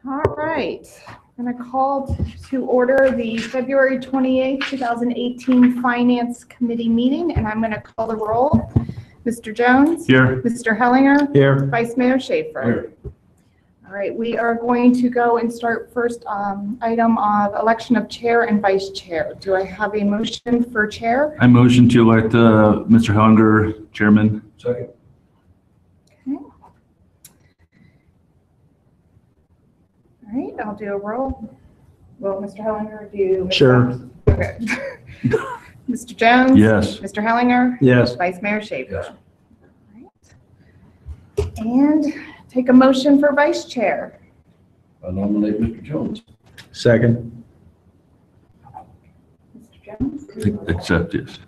All right, I'm going to call to order the February 28th, 2018 Finance Committee meeting, and I'm going to call the roll. Mr. Jones? Here. Mr. Hellinger? Here. Vice Mayor Schaefer? Here. All right, we are going to go and start first item of election of chair and vice chair. Do I have a motion for chair? I motion to elect Mr. Hellinger chairman. Second. Okay. All right, I'll do a roll. Will Mr. Hellinger do? Sure. Okay. Mr. Jones? Yes. Mr. Hellinger? Yes. Vice Mayor Schaefer? Yes. All right. And take a motion for vice chair. I nominate Mr. Jones. Second. Mr. Jones? Accept, yes.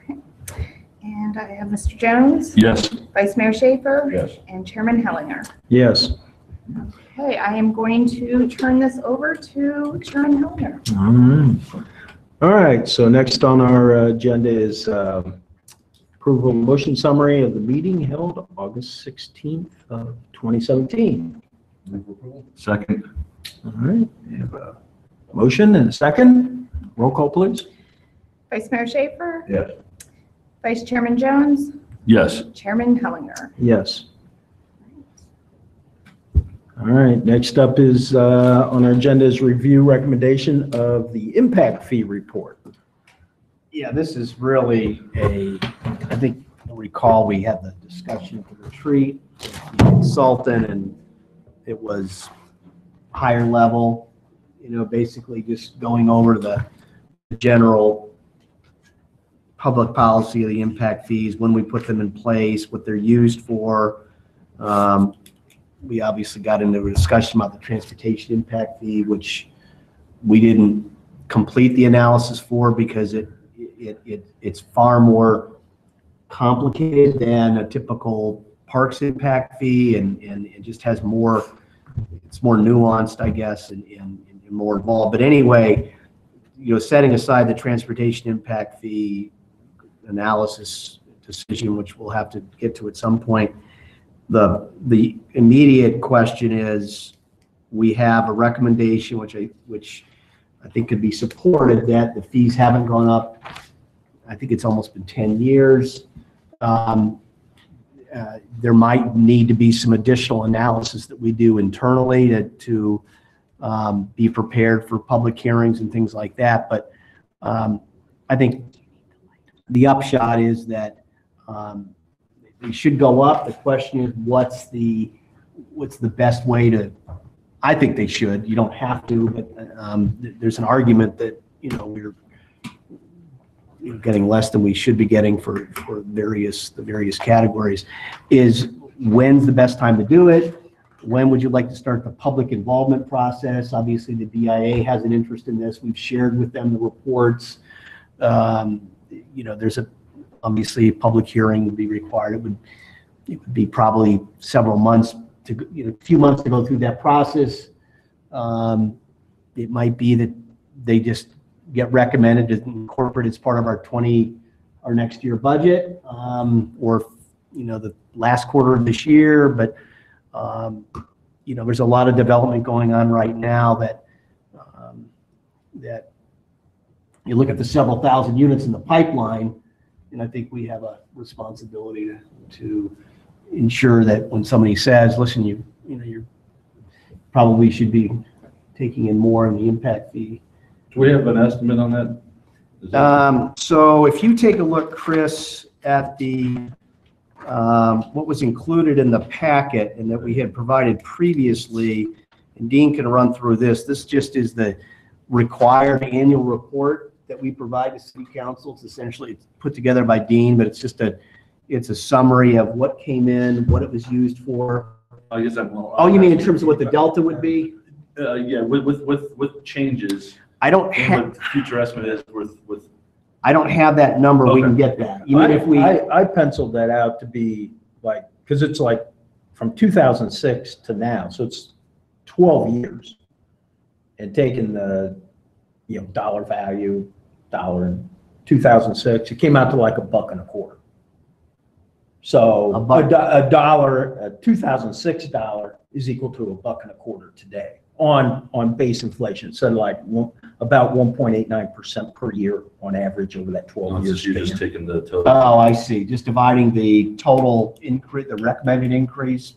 And I have Mr. Jones, Yes. Vice Mayor Schaefer, Yes. and Chairman Hellinger. Yes. Okay, I am going to turn this over to Chairman Hellinger. All right. All right. So next on our agenda is approval of motion summary of the meeting held August 16th of 2017. Second. All right. We have a motion and a second. Roll call, please. Vice Mayor Schaefer, Yes. Vice Chairman Jones, Yes. Chairman Hellinger. Yes. All right. Next up is on our agenda is review recommendation of the impact fee report. Yeah, this is really I think you'll recall we had the discussion at the retreat, with the consultant, and it was higher level, basically just going over the general public policy of the impact fees, when we put them in place, what they're used for. We obviously got into a discussion about the transportation impact fee, which we didn't complete the analysis for because it's far more complicated than a typical parks impact fee, and it just has more, it's more nuanced, I guess, and more involved. But anyway, setting aside the transportation impact fee analysis decision, which we'll have to get to at some point, the immediate question is, we have a recommendation which I think could be supported, that the fees haven't gone up. I think it's almost been 10 years. There might need to be some additional analysis that we do internally to be prepared for public hearings and things like that. But I think the upshot is that they should go up. The question is, what's the best way to? I think they should. You don't have to, but there's an argument that we're getting less than we should be getting for the various categories. Is when's the best time to do it? When would you like to start the public involvement process? Obviously, the BIA has an interest in this. We've shared with them the reports. There's obviously a public hearing would be required. It would be probably several months a few months to go through that process. It might be that they just get recommended to incorporate as part of our next year budget, or the last quarter of this year. But there's a lot of development going on right now that you look at the several thousand units in the pipeline, and I think we have a responsibility to ensure that when somebody says, listen, you probably should be taking in more in the impact fee. Do we have an estimate on that? So if you take a look, Chris, at the what was included in the packet and that we had provided previously, and Dean can run through this. This just is the required annual report that we provide to City Council. It's essentially put together by Dean, but it's just it's a summary of what came in, what it was used for. I guess Oh, you mean in terms of what the delta would be? Yeah, with changes. I don't What have. the future estimate is with. I don't have that number. We can get that. Even if we. I penciled that out to be because it's from 2006 to now, so it's 12 years, and taking the dollar value, in 2006, it came out to $1.25. So A buck. a dollar, a 2006 dollar is equal to $1.25 today on base inflation. So like about 1.89% per year on average over that 12 years. You're just taking the total. Oh, I see. Just dividing the total increase, the recommended increase.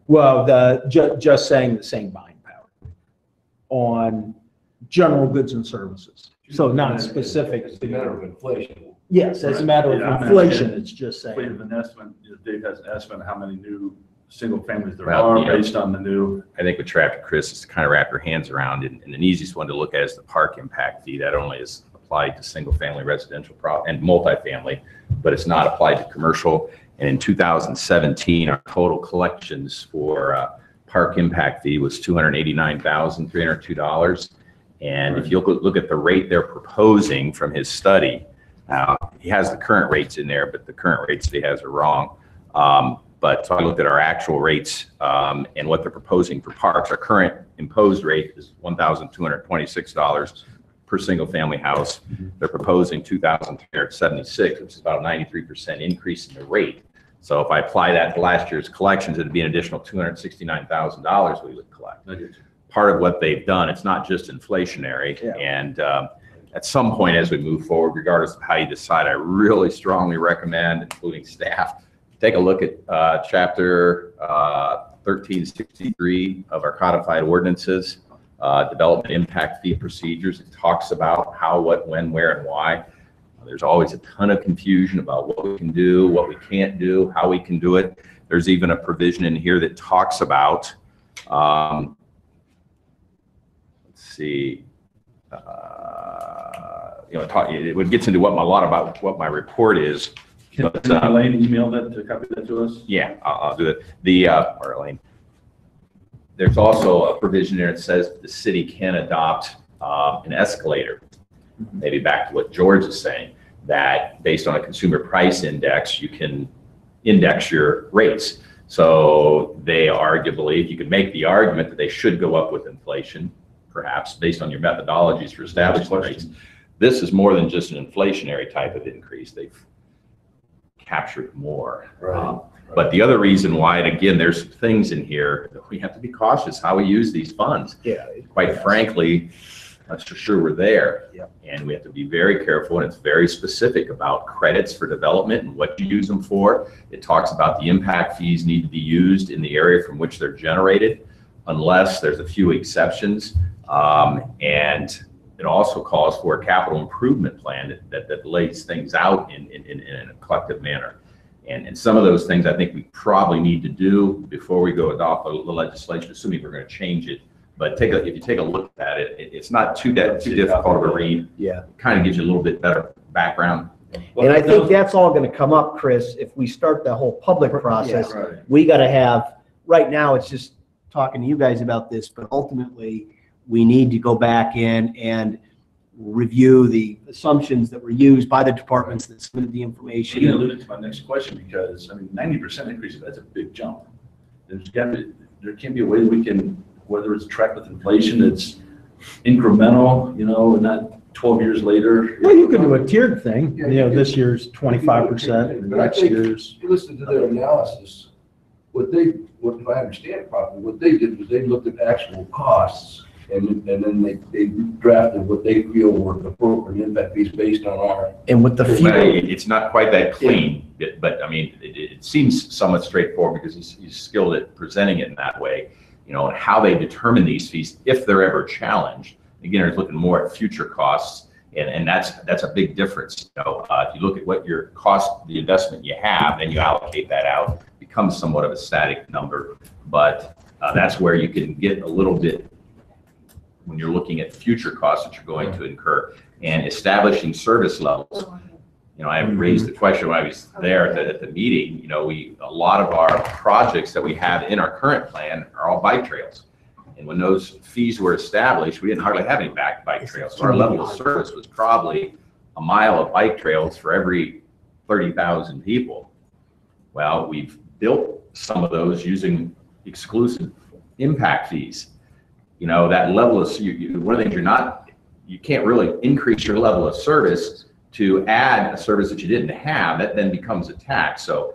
Well, just saying the same buying power on general goods and services. So not specific. It's a matter of inflation. Yes, as a matter Yeah, of I'm inflation, asking- it's just We saying. have an estimate, Dave has an estimate of how many new single families there Well, are yeah. based on the new. I think what you're after, Chris, is to kind of wrap your hands around, and the easiest one to look at is the park impact fee. That only is applied to single-family residential and multifamily, but it's not applied to commercial. And in 2017, our total collections for park impact fee was $289,302. And if you look at the rate they're proposing from his study, he has the current rates in there, but the current rates that he has are wrong. But so I looked at our actual rates and what they're proposing for parks. Our current imposed rate is $1,226 per single family house. They're proposing $2,376, which is about a 93% increase in the rate. So if I apply that to last year's collections, it'd be an additional $269,000 we would collect. Part of what they've done, it's not just inflationary. Yeah. And at some point as we move forward, regardless of how you decide, I really strongly recommend, including staff, take a look at chapter 1363 of our codified ordinances, development impact fee procedures. It talks about how, what, when, where, and why. There's always a ton of confusion about what we can do, what we can't do, how we can do it. There's even a provision in here that talks about, let's see, it gets into a lot about what my report is. Can Elaine email that, to copy that to us? Yeah, I'll do it. Or Elaine. There's also a provision there that says the city can adopt an escalator. Maybe back to what George is saying, that based on a consumer price index, you can index your rates. So they arguably, if you could make the argument that they should go up with inflation, perhaps based on your methodologies for establishing rates. This is more than just an inflationary type of increase. They've captured more. Right. But the other reason why, and again, there's things in here that we have to be cautious how we use these funds. Yeah. Quite frankly, I'm sure we're there. Yep. And we have to be very careful, and it's very specific about credits for development and what you use them for. It talks about the impact fees need to be used in the area from which they're generated, unless there's a few exceptions. And it also calls for a capital improvement plan that lays things out in a collective manner. And some of those things I think we probably need to do before we go adopt the legislation, assuming we're going to change it. But if you take a look at it, it's not too difficult of a read. Yeah. It kind of gives you a little bit better background. And I think that's all going to come up, Chris, if we start the whole public process. Right. We got to have, right now, it's just talking to you guys about this, but ultimately, we need to go back in and review the assumptions that were used by the departments that submitted the You information. alluded to my next question, because I mean, 90% increase, that's a big jump. There can't be a way we can, whether it's tracked with inflation, it's incremental, and not 12 years later. Well, you could do a tiered thing. This year's 25%, and But I next think year's. if you listen to their analysis, if I understand properly, what they did was they looked at actual costs, and then they drafted what they feel were appropriate impact fees based on our. And with the But few, it's not quite that clean, but I mean, it seems somewhat straightforward because he's skilled at presenting it in that way, and how they determine these fees, if they're ever challenged. Again, they're looking more at future costs, and that's a big difference. If you look at what your cost, the investment you have, and you allocate that out, it becomes somewhat of a static number. But that's where you can get a little bit when you're looking at future costs that you're going to incur, and establishing service levels. I raised the question when I was there at the meeting. A lot of our projects that we have in our current plan are all bike trails. And when those fees were established, we didn't hardly have any bike trails. So our level of service was probably a mile of bike trails for every 30,000 people. Well, we've built some of those using exclusive impact fees. That level of, one of the things you can't really increase your level of service to add a service that you didn't have. That then becomes a tax. So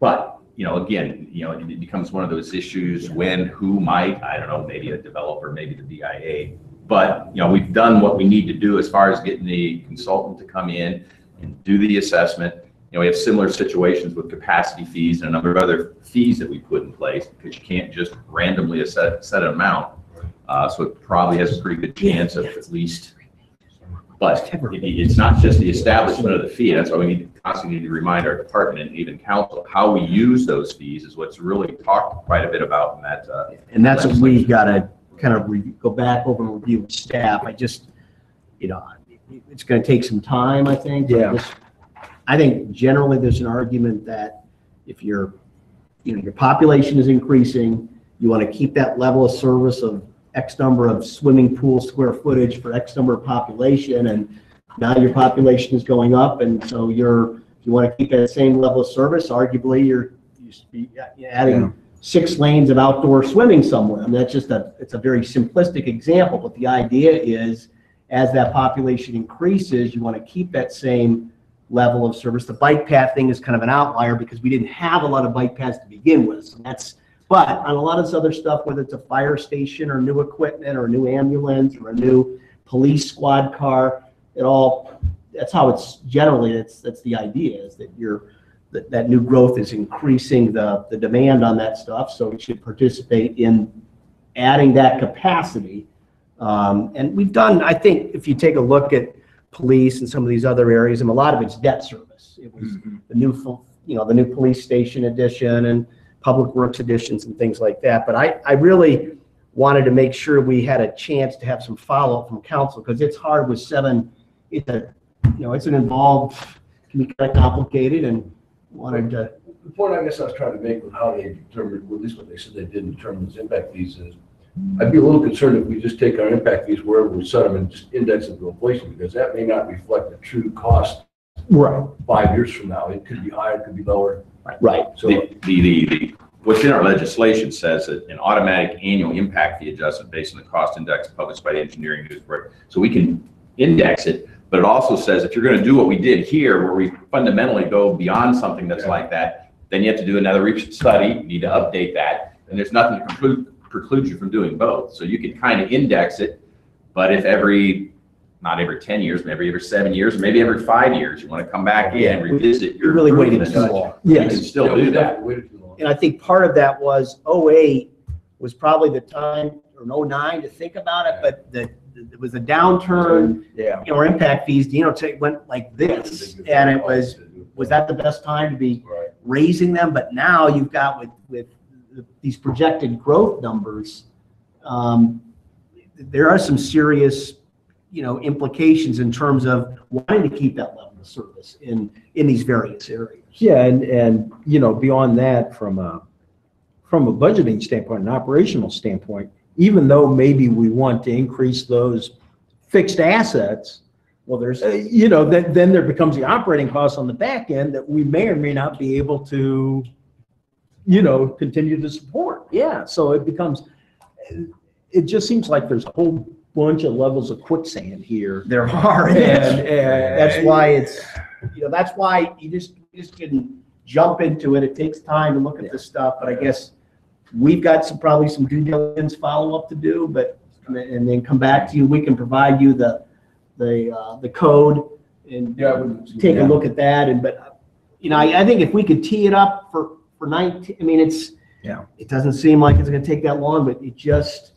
But, again, it becomes one of those issues when, who might, I don't know, maybe a developer, maybe the DIA. But, we've done what we need to do as far as getting the consultant to come in and do the assessment. We have similar situations with capacity fees and a number of other fees that we put in place because you can't just randomly set an amount. So it probably has a pretty good chance of at least, but it's not just the establishment of the fee. That's why we constantly need to remind our department and even council how we use those fees is what's really talked quite a bit about in that. And that's what we've got to kind of go back over and review with staff. I just, it's going to take some time, I think. Yeah. I think generally there's an argument that if your population is increasing, you want to keep that level of service of X number of swimming pool square footage for X number of population, and now your population is going up, and so you want to keep that same level of service. Arguably, you're adding 6 lanes of outdoor swimming somewhere. I mean, it's a very simplistic example, but the idea is as that population increases, you want to keep that same level of service. The bike path thing is kind of an outlier because we didn't have a lot of bike paths to begin with. So but on a lot of this other stuff, whether it's a fire station or new equipment or a new ambulance or a new police squad car, that's how it's generally, that's the idea, is that that new growth is increasing the demand on that stuff. So we should participate in adding that capacity. And we've done, I think, if you take a look at police and some of these other areas, and a lot of it's debt service. It was the new police station addition and public works additions and things like that. But I really wanted to make sure we had a chance to have some follow-up from council, because it's hard with 7. It's an involved, can be kind of complicated, and wanted to. The point I guess I was trying to make with how they determined, well, at least what they said they did determine these impact fees is, I'd be a little concerned if we just take our impact fees wherever we set them and just index them to inflation, because that may not reflect the true cost. Right. 5 years from now, it could be higher, it could be lower. Right. So What's in our legislation says that an automatic annual impact fee adjustment based on the cost index published by the Engineering News Report. So we can index it, but it also says if you're going to do what we did here, where we fundamentally go beyond something that's like that, then you have to do another research study, you need to update that, and there's nothing to precludes you from doing both. So you can kind of index it, but if not every 10 years, maybe every 7 years, maybe every 5 years, you want to come back in and revisit your really waited too improvements, long. you can still do that. And I think part of that was 08 was probably the time, or 09 to think about it, but it was a downturn. Yeah. Our impact fees, went like this, and it was that the best time to be raising them? But now you've got with these projected growth numbers, there are some serious, implications in terms of wanting to keep that level of service in these various areas. Yeah, and beyond that, from a budgeting standpoint, an operational standpoint, even though maybe we want to increase those fixed assets, well, there's then there becomes the operating costs on the back end that we may or may not be able to continue to support. Yeah, so it just seems like there's a whole bunch of levels of quicksand here. There are, and that's why that's why you just can jump into it. It takes time to look at this stuff, but I guess we've got probably some due diligence follow-up to do, and then come back to you. We can provide you the code and take a look at that. But I think if we could tee it up for 19, it doesn't seem like it's going to take that long, but it just.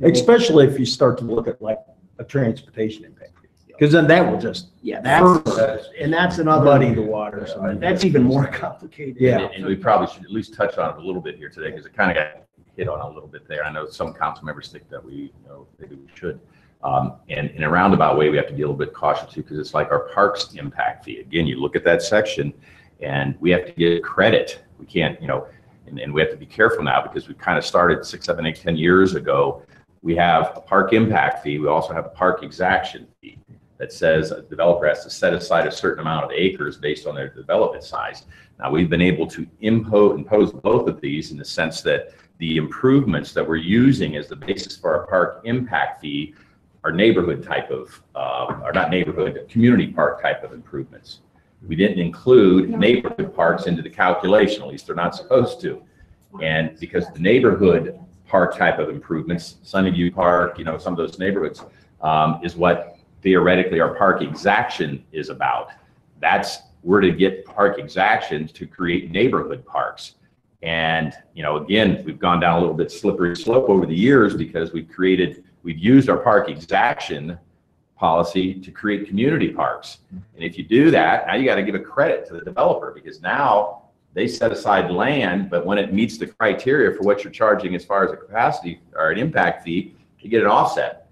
Especially if you start to look at like a transportation impact, because then that will just that's another muddy the waters. That's even more complicated. Yeah, and we probably should at least touch on it a little bit here today because it kind of got hit on a little bit there. I know some council members think that maybe we should. And in a roundabout way, we have to be a little bit cautious too, because it's like our parks impact fee. Again, you look at that section, and we have to get credit. We can't, and we have to be careful now because we kind of started 6, 7, 8, 10 years ago. We have a park impact fee. We also have a park exaction fee that says a developer has to set aside a certain amount of acres based on their development size. Now, we've been able to impose both of these in the sense that the improvements that we're using as the basis for our park impact fee are neighborhood type of, or not neighborhood, community park type of improvements. We didn't include neighborhood parks into the calculation, at least they're not supposed to. And because the neighborhood park type of improvements, Sunnyview Park, some of those neighborhoods, is what theoretically our park exaction is about. We're to get park exactions to create neighborhood parks. And, again, we've gone down a little bit slippery slope over the years because we've used our park exaction policy to create community parks. And if you do that, now you got to give a credit to the developer, because now they set aside land, but when it meets the criteria for what you're charging as far as a capacity or an impact fee, you get an offset.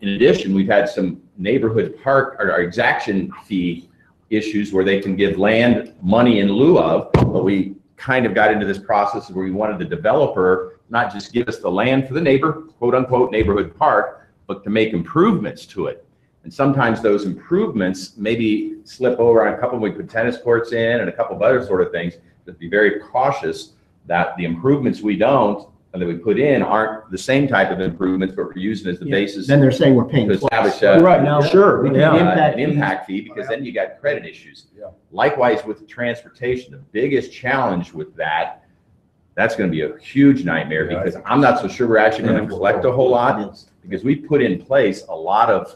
In addition, we've had some neighborhood park or exaction fee issues where they can give land money in lieu of, but we kind of got into this process where we wanted the developer not just give us the land for the quote unquote neighborhood park, but to make improvements to it. And sometimes those improvements maybe slip over on a couple, we put tennis courts in and a couple of other sort of things, but be very cautious that the improvements that we put in aren't the same type of improvements, but we're using as the basis. Then they're saying we're paying To twice. establish Right now, sure. We can Yeah. an impact fee, because then you got credit issues. Yeah. Likewise with the transportation, the biggest challenge with that's going to be a huge nightmare, Yeah, because I'm not so sure we're actually going to collect a whole lot, Yes. because we put in place a lot of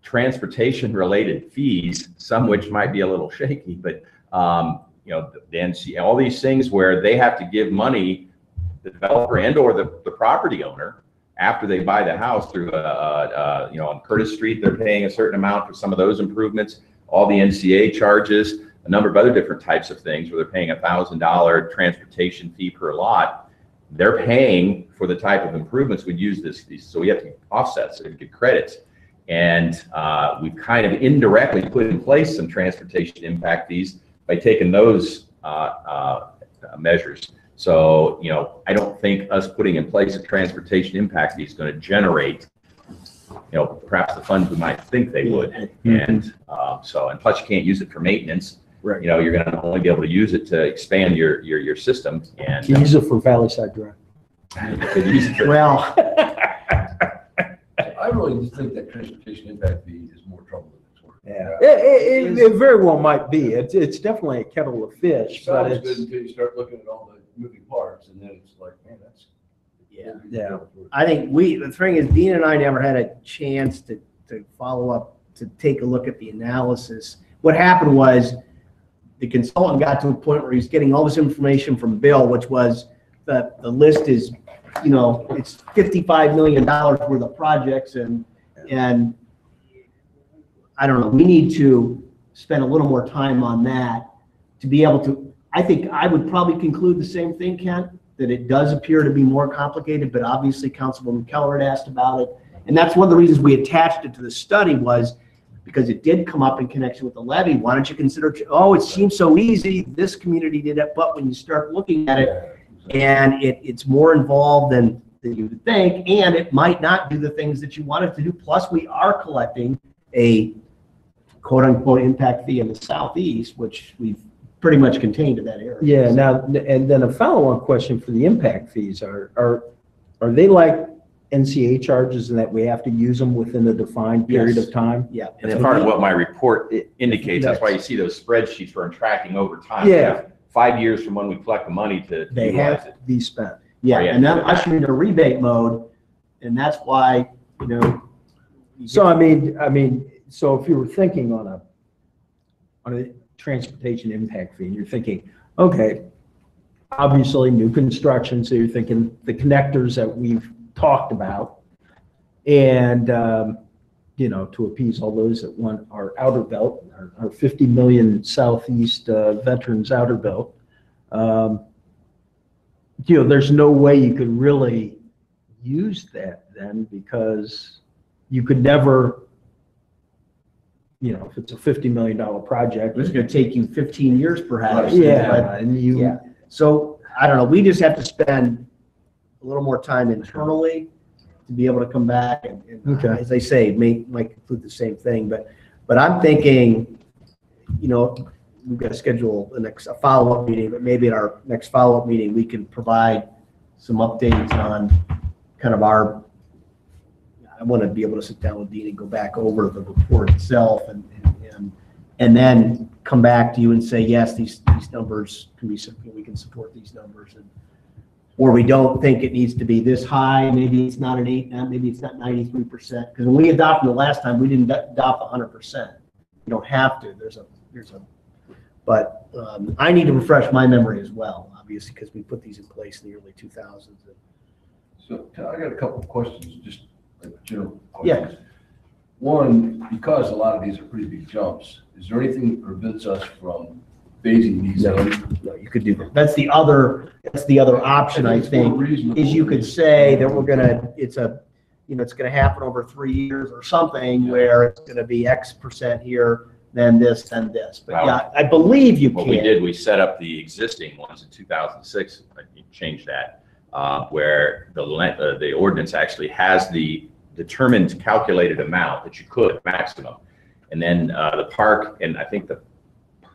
transportation related fees, some which might be a little shaky, but the NC, all these things where they have to give money, the developer and or the property owner, after they buy the house through on Curtis Street, they're paying a certain amount for some of those improvements, all the NCA charges, a number of other different types of things where they're paying $1,000 transportation fee per lot. They're paying for the type of improvements we'd use these, so we have to offset, so we get credits. And we've kind of indirectly put in place some transportation impact fees by taking those measures. So, I don't think us putting in place a transportation impact fee is going to generate, perhaps the funds we might think they would. And and plus you can't use it for maintenance. Right. You're going to only be able to use it to expand your system. And Can you use it for Valley Side Drive? you could use it for- Well, I really just think that transportation impact fee is more trouble than it's worth. Yeah. It very well might be. It's definitely a kettle of It fish, but sounds good it's, until you start looking at all the moving parts, and then it's like, man, that's. yeah. I think the thing is, Dean and I never had a chance to follow up, to take a look at the analysis. What happened was the consultant got to a point where he's getting all this information from Bill, which was the list is, it's $55 million worth of projects, and I don't know, we need to spend a little more time on that to be able to, I think I would probably conclude the same thing, Kent, that it does appear to be more complicated, but obviously Councilwoman Keller had asked about it. And that's one of the reasons we attached it to the study, was because it did come up in connection with the levy. Why don't you consider, it seems so easy, this community did it, but when you start looking at it, and it's more involved than you would think, and it might not do the things that you want it to do. Plus, we are collecting a quote-unquote impact fee in the southeast, which we've pretty much contained to that area. yeah. Now, and then a follow-on question for the impact fees are they like NCA charges, in that we have to use them within a defined period Yes. of time? Yeah. And it's part of what my report indicates. That's why you see those spreadsheets where I'm tracking over time. Yeah. We have 5 years from when we collect the money to They utilize have it. to be spent. Yeah, Oh, yeah. and then usher into rebate mode, and that's why, So I mean, so if you were thinking on a transportation impact fee, and you're thinking, okay, obviously new construction, so you're thinking the connectors that we've talked about, and to appease all those that want our outer belt, our 50 million southeast veterans outer belt. There's no way you could really use that then, because you could never, if it's a $50 million project. it's gonna take you 15 years perhaps. Yeah, and Yeah. So, I don't know, we just have to spend a little more time internally to be able to come back and Okay. as I say, might conclude the same thing, but I'm thinking, we've got to schedule a follow-up meeting, but maybe at our next follow-up meeting, we can provide some updates on kind of I want to be able to sit down with Dean and go back over the report itself and then come back to you and say, yes, these numbers can be, we can support these numbers. Or we don't think it needs to be this high, maybe it's not an 8, maybe it's not 93%. Because when we adopted the last time, we didn't adopt 100%. You don't have to, but I need to refresh my memory as well, obviously, because we put these in place in the early 2000s. So I got a couple of questions, just like general Yeah. questions. One, because a lot of these are pretty big jumps, is there anything that prevents us from phasing these in? No, you could do that. That's the other option, I think, is you could say that we're gonna, it's gonna happen over 3 years or something where it's gonna be X percent here, then this, then this. But yeah, I believe you What we can. did, we set up the existing ones in 2006, you changed that, where the ordinance actually has the determined calculated amount that you could, maximum. And then the park, and I think the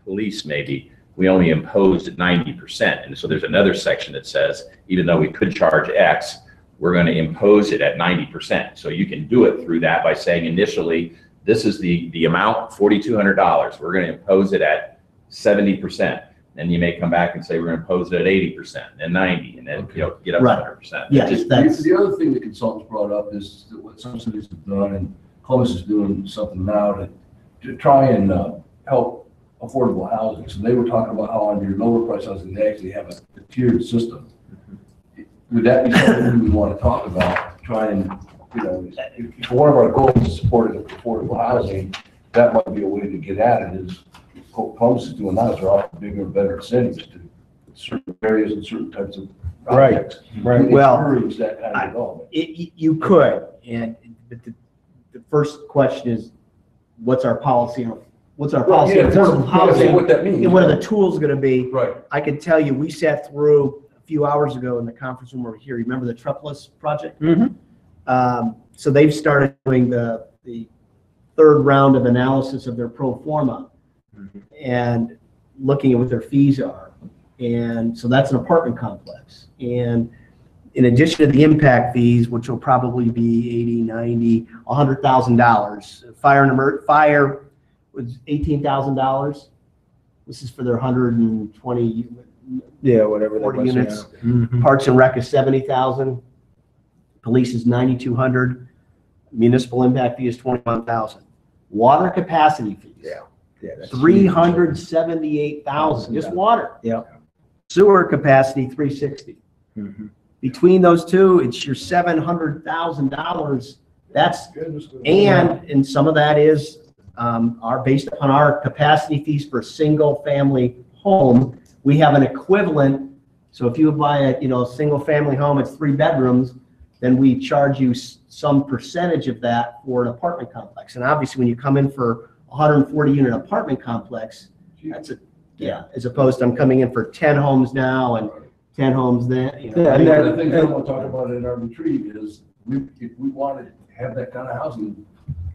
police maybe, we only imposed at 90%. And so there's another section that says, even though we could charge X, we're going to impose it at 90%. So you can do it through that by saying initially, this is the amount, $4,200. We're going to impose it at 70%. Then you may come back and say, we're going to impose it at 80%, then 90, and then get up to 100%. Yes, that's, The other thing the consultants brought up is that what some cities have done, and Columbus is doing something now to try and help affordable housing. So they were talking about how on your lower price housing, they actually have a tiered system. Would that be something we want to talk about? Try and, if one of our goals is supporting affordable housing, that might be a way to get at it. Is Columbus is doing now is they're offering bigger and better incentives to certain areas and certain types of projects. Right. To Well, encourage that kind of development. you could, but the first question is, what's our policy on affordable housing? What that means. And what are the tools going to be? Right. I can tell you, we sat through a few hours ago in the conference room over here. Remember the Trupless project? Mm-hmm. So they've started doing the third round of analysis of their pro forma and looking at what their fees are. And so that's an apartment complex. And in addition to the impact fees, which will probably be $80, $90, $100,000, fire was $18,000. This is for their 120, Yeah, whatever. that 40 was, units. yeah. Mhm. Parks and Rec is 70,000. Police is 9,200. Municipal impact fee is 21,000. Water capacity fees. Yeah, that's 378,000, just water. Yeah. Sewer capacity, 360. Mhm. Between those two, it's your $700,000. That's, and some of that is based upon our capacity fees for a single family home. We have an equivalent. So if you buy a single family home, it's 3 bedrooms, then we charge you some percentage of that for an apartment complex. And obviously when you come in for 140 unit apartment complex, that's as opposed to I'm coming in for 10 homes now and 10 homes then. Yeah, And the thing I want to talk about in our retreat is if we want to have that kind of housing,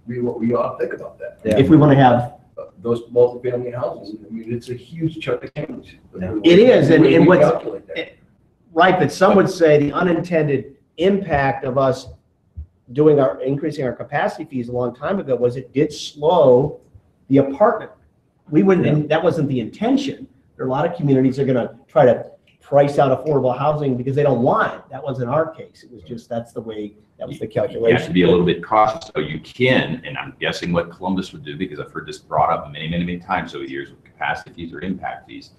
we ought to think about that. Yeah. If we want to have, Those multifamily houses, I mean, it's a huge chunk of change. It is, and We what's- calculate that. right, but some would say the unintended impact of us increasing our capacity fees a long time ago was it did slow the apartment. We wouldn't, that wasn't the intention. There are a lot of communities that are going to try to price out affordable housing because they don't want it. That wasn't our case. It was just, that was the You have to calculation. be a little bit cautious, so you can, and I'm guessing what Columbus would do, because I've heard this brought up many, many, many times over the years with capacity fees or impact fees.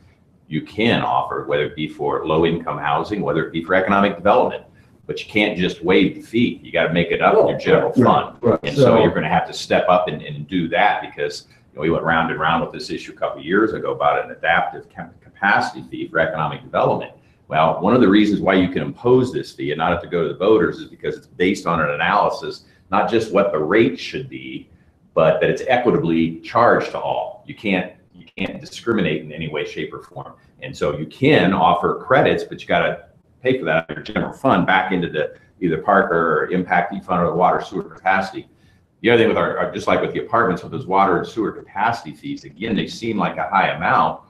You can offer, whether it be for low-income housing, whether it be for economic development, but you can't just waive the fee. You got to make it up in your general fund. Right. And so you're going to have to step up and do that, because we went round and round with this issue a couple of years ago about an adaptive capacity fee for economic development. Well, one of the reasons why you can impose this fee and not have to go to the voters is because it's based on an analysis, not just what the rate should be, but that it's equitably charged to all. You can't discriminate in any way, shape, or form. And so you can offer credits, but you got to pay for that out of your general fund back into the either park or impact fee fund or the water sewer capacity. The other thing with our just like with the apartments, with those water and sewer capacity fees, again, they seem like a high amount,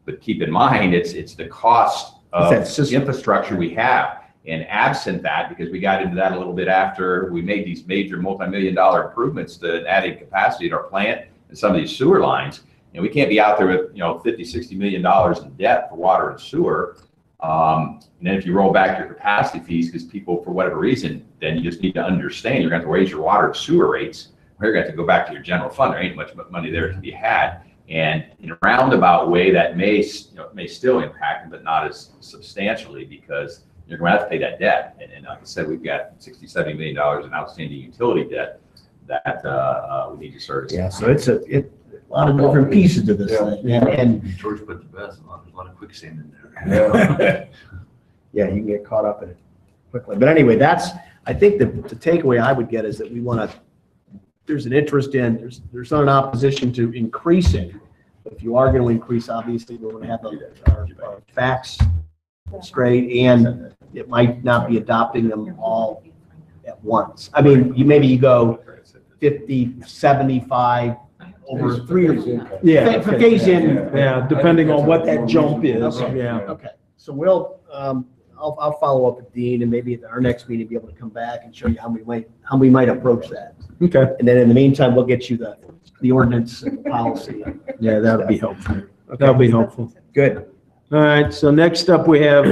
but keep in mind, it's the cost of the infrastructure we have. And absent that, because we got into that a little bit after we made these major multi-million-dollar improvements to adding capacity to our plant and some of these sewer lines, we can't be out there with, $50-60 million in debt for water and sewer. And then if you roll back your capacity fees, because people, for whatever reason, then you just need to understand you're going to have to raise your water and sewer rates. Or you're going to have to go back to your general fund. There ain't much money there to be had. And in a roundabout way, that may still impact them, but not as substantially, because you're going to have to pay that debt. And like I said, we've got $60-70 million in outstanding utility debt that we need to service. Yeah, so it's a lot of different pieces to this thing. And George put the best, there's a lot of quicksand in there. yeah, you can get caught up in it quickly. But anyway, I think the takeaway I would get is that we want to, there's an interest in, there's not an opposition to increasing. But if you are going to increase, obviously, we're going to have our facts straight, and it might not be adopting them all at once. I mean, maybe you go 50, 75 over 3 years. Yeah. Phase in. Yeah, depending on what that jump is, Okay. yeah. Okay, so we'll, I'll follow up with Dean, and maybe at our next meeting, be able to come back and show you how we might approach that. Okay. And then in the meantime, we'll get you the ordinance and policy. Yeah, that'll be helpful. That'll be helpful. Good. All right, so next up, we have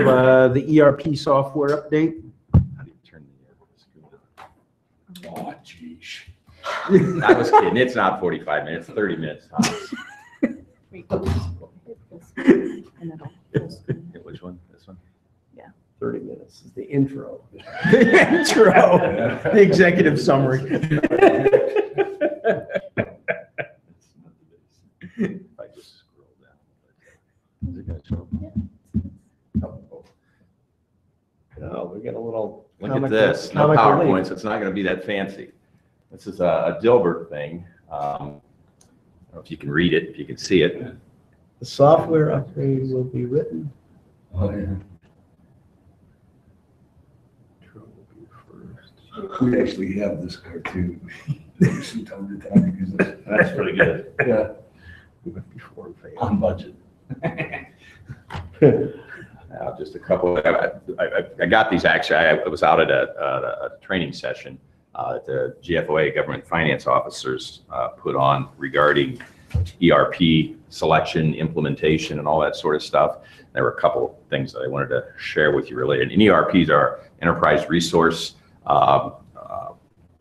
the ERP software update. How do you turn the Oh, geez. I was kidding. It's not 45 minutes, 30 minutes. Thomas. Which one? This one? 30 minutes is the intro. The intro, the executive summary. If I just scroll down. Is it going to show? Oh, we got a little. Look at this. No PowerPoint, so it's not going to be that fancy. This is a Dilbert thing. I don't know if you can read it, if you can see it. The software upgrade will be written. Oh, yeah. First. We actually have this cartoon from time to time because That's pretty good. yeah, Before it failed. On budget. Just a couple. I got these actually. I was out at a training session that the GFOA government finance officers put on regarding ERP selection, implementation, and all that sort of stuff. There were a couple things that I wanted to share with you related. And ERPs are enterprise resource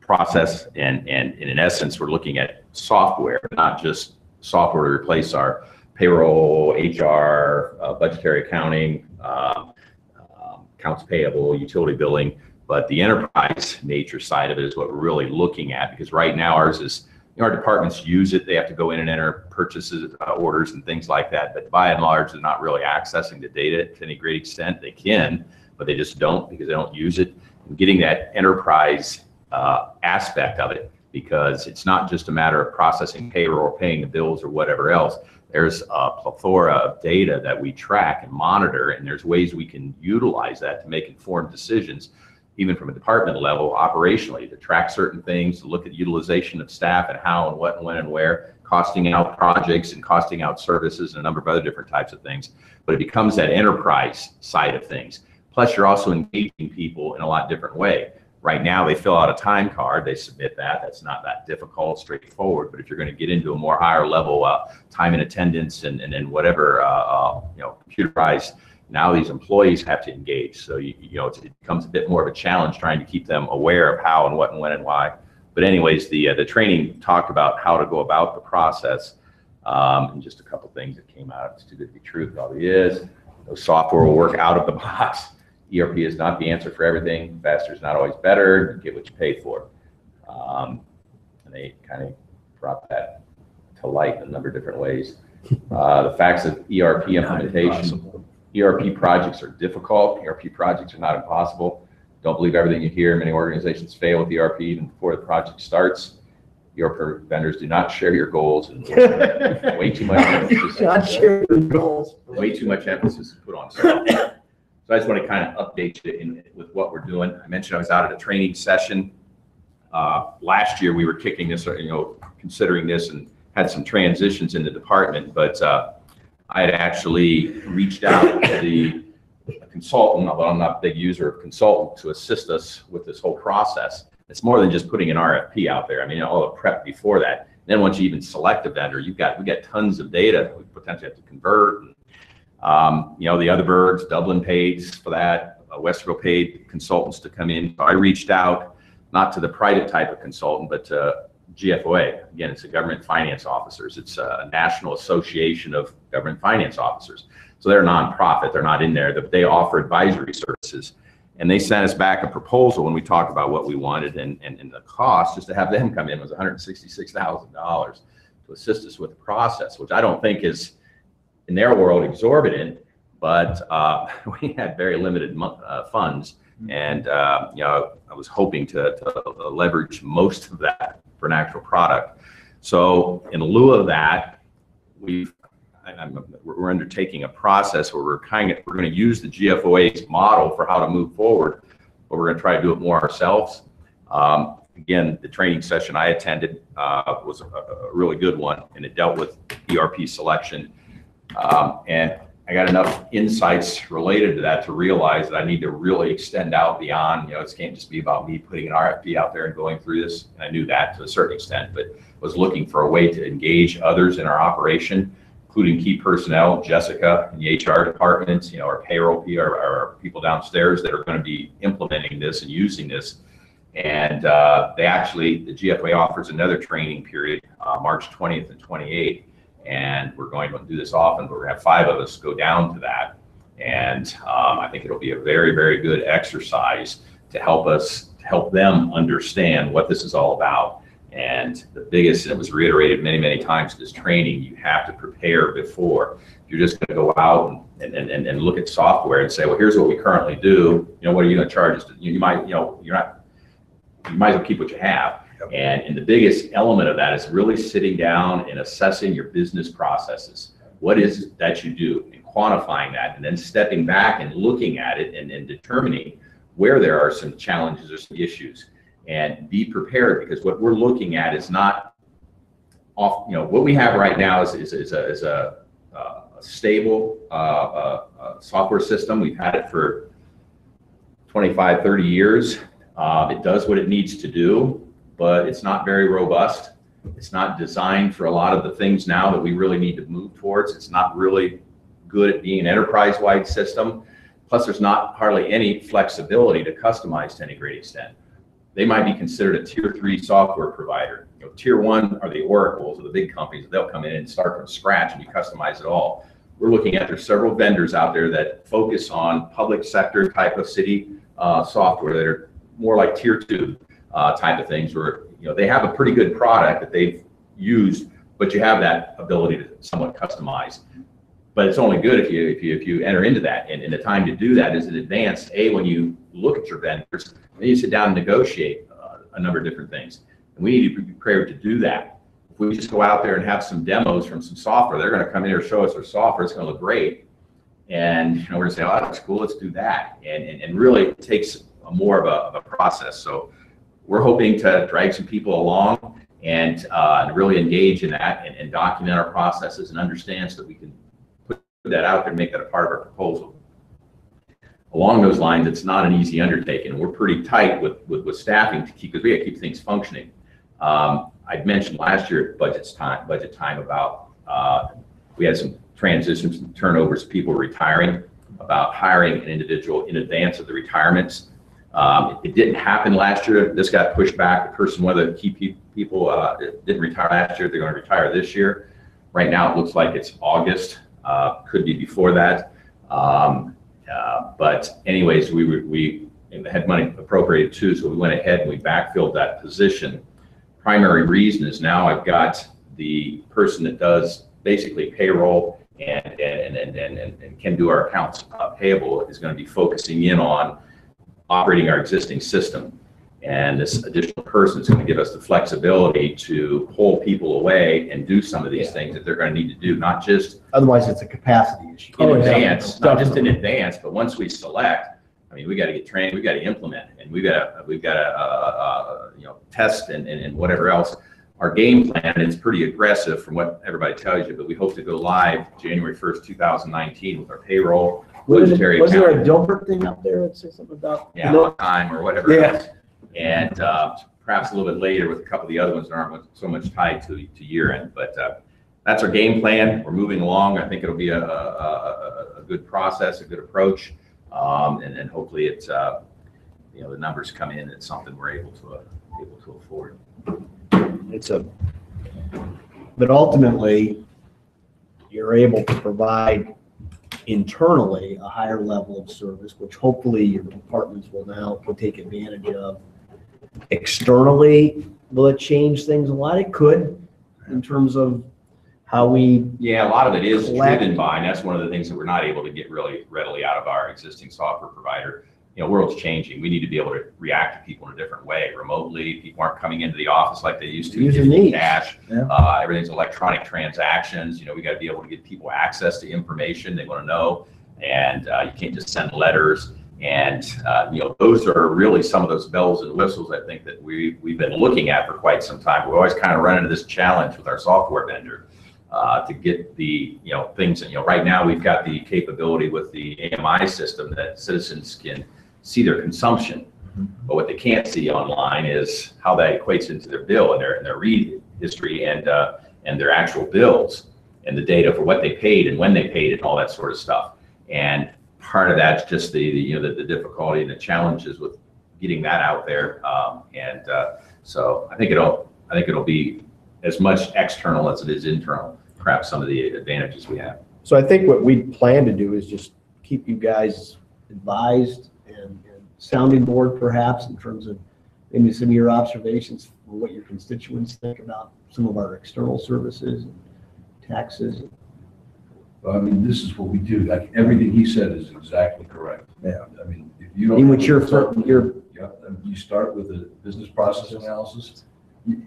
process, and in essence, we're looking at software, not just software to replace our payroll, HR, budgetary accounting, accounts payable, utility billing, but the enterprise nature side of it is what we're really looking at, because right now ours is, our departments use it. They have to go in and enter purchases, orders, and things like that. But by and large, they're not really accessing the data to any great extent. They can, but they just don't, because they don't use it. And getting that enterprise aspect of it, because it's not just a matter of processing payroll or paying the bills or whatever else. There's a plethora of data that we track and monitor, and there's ways we can utilize that to make informed decisions, even from a department level, operationally, to track certain things, to look at utilization of staff and how and what and when and where, costing out projects and costing out services and a number of other different types of things. But it becomes that enterprise side of things. Plus, you're also engaging people in a lot different way. Right now, they fill out a time card, they submit that. That's not that difficult, straightforward. But if you're going to get into a more higher level time and attendance and then whatever, computerized, now these employees have to engage. So it becomes a bit more of a challenge trying to keep them aware of how and what and when and why. But anyways, the training talked about how to go about the process, and just a couple things that came out. It's too good to be true, probably is. The software will work out of the box. ERP is not the answer for everything. Faster is not always better. You get what you pay for. And they kind of brought that to light in a number of different ways. The facts of ERP implementation. ERP projects are difficult. ERP projects are not impossible. Don't believe everything you hear. Many organizations fail with ERP even before the project starts. ERP vendors do not share your goals, and way too much emphasis. Not share your goals. Way too much emphasis is put on software. So I just want to kind of update you with what we're doing. I mentioned I was out at a training session. Last year we were kicking this, considering this, and had some transitions in the department, but I had actually reached out to the consultant, although I'm not a big user of consultant, to assist us with this whole process. It's more than just putting an RFP out there. I mean, all the prep before that. Then once you even select a vendor, we got tons of data we potentially have to convert. The other birds, Dublin paid for that, Westerville paid consultants to come in. So I reached out, not to the private type of consultant, but to GFOA. Again, it's a government finance officers. It's a national association of government finance officers. So they're a nonprofit. They're not in there. They offer advisory services. And they sent us back a proposal when we talked about what we wanted, and the cost just to have them come in was $166,000 to assist us with the process, which I don't think is, in their world, exorbitant, but we had very limited funds. And I was hoping to leverage most of that for an actual product. So in lieu of that, we're undertaking a process where we're going to use the GFOA's model for how to move forward, but we're going to try to do it more ourselves. Again, the training session I attended was a really good one, and it dealt with ERP selection. And I got enough insights related to that to realize that I need to really extend out beyond, it can't just be about me putting an RFP out there and going through this. And I knew that to a certain extent, but was looking for a way to engage others in our operation, including key personnel, Jessica in the HR department, our payroll, our people downstairs that are going to be implementing this and using this. And the GFOA offers another training period, March 20th and 28th. And we're going to do this often, but we're going to have 5 of us go down to that. And I think it'll be a very, very good exercise to help them understand what this is all about. And the biggest, and it was reiterated many, many times in this training, you have to prepare before. You're just going to go out and look at software and say, well, here's what we currently do. What are you going to charge us? You might as well keep what you have. And the biggest element of that is really sitting down and assessing your business processes. What is it that you do, and quantifying that, and then stepping back and looking at it and determining where there are some challenges or some issues. And be prepared, because what we're looking at is not off. What we have right now is a stable software system. We've had it for 25, 30 years. It does what it needs to do, but it's not very robust. It's not designed for a lot of the things now that we really need to move towards. It's not really good at being an enterprise-wide system. Plus, there's not hardly any flexibility to customize to any great extent. They might be considered a tier 3 software provider. Tier 1 are the Oracles or the big companies. They'll come in and start from scratch and you customize it all. We're looking at, there's several vendors out there that focus on public sector type of city software that are more like tier 2 type of things, where they have a pretty good product that they've used, but you have that ability to somewhat customize. But it's only good if you enter into that, and the time to do that is in advance. When you look at your vendors, then you sit down and negotiate a number of different things, and we need to be prepared to do that. If we just go out there and have some demos from some software, they're going to come in here and show us their software. It's going to look great, and we're going to say, oh, that's cool, let's do that, and really it takes more of a process. So we're hoping to drag some people along and really engage in that and document our processes and understand, so that we can put that out there and make that a part of our proposal. Along those lines, it's not an easy undertaking. We're pretty tight with staffing to keep, because we got to keep things functioning. I'd mentioned last year at budget time about we had some transitions and turnovers, people retiring, about hiring an individual in advance of the retirements. It didn't happen last year. This got pushed back. The person, one of the key people didn't retire last year. They're going to retire this year. Right now, it looks like it's August. Could be before that. But anyways, we had money appropriated too, so we went ahead and we backfilled that position. Primary reason is now I've got the person that does basically payroll and can do our accounts payable is going to be focusing in on operating our existing system. And this additional person is going to give us the flexibility to pull people away and do some of these things that they're going to need to do, not just Otherwise, it's a capacity issue. in advance, not just in advance, but once we select, we got to get trained, we got to implement, and we've got to test and whatever else. Our game plan is pretty aggressive from what everybody tells you, but we hope to go live January 1st, 2019 with our payroll, budgetary Was there a accounting. Dilbert thing up there that said something about? Time or whatever else. And perhaps a little bit later with a couple of the other ones that aren't so much tied to year end. But that's our game plan. We're moving along. I think it'll be a good process, a good approach, and then hopefully it's the numbers come in. It's something we're able to afford. But ultimately, you're able to provide internally a higher level of service, which hopefully your departments will now take advantage of. Externally, will it change things a lot? It could, in terms of how we. Yeah, a lot of it is collect. driven by, and that's one of the things that we're not able to get really readily out of our existing software provider. World's changing. We need to be able to react to people in a different way, remotely. People aren't coming into the office like they used to. Using giving these. cash. Yeah. Everything's electronic transactions. We got to be able to give people access to information they want to know, and you can't just send letters. And those are really some of those bells and whistles I think that we've been looking at for quite some time. We always kind of run into this challenge with our software vendor to get the things. And right now we've got the capability with the AMI system that citizens can see their consumption, but what they can't see online is how that equates into their bill and their read history and their actual bills and the data for what they paid and when they paid and all that sort of stuff. And part of that's just the difficulty and the challenges with getting that out there. So I think it'll be as much external as it is internal. Perhaps some of the advantages we have. So I think what we plan to do is just keep you guys advised and sounding board perhaps in terms of maybe some of your observations for what your constituents think about some of our external services and taxes. I mean, this is what we do. Like, everything he said is exactly correct. Yeah. I mean, if you don't. I mean, what's your Yeah, you start with a business process analysis.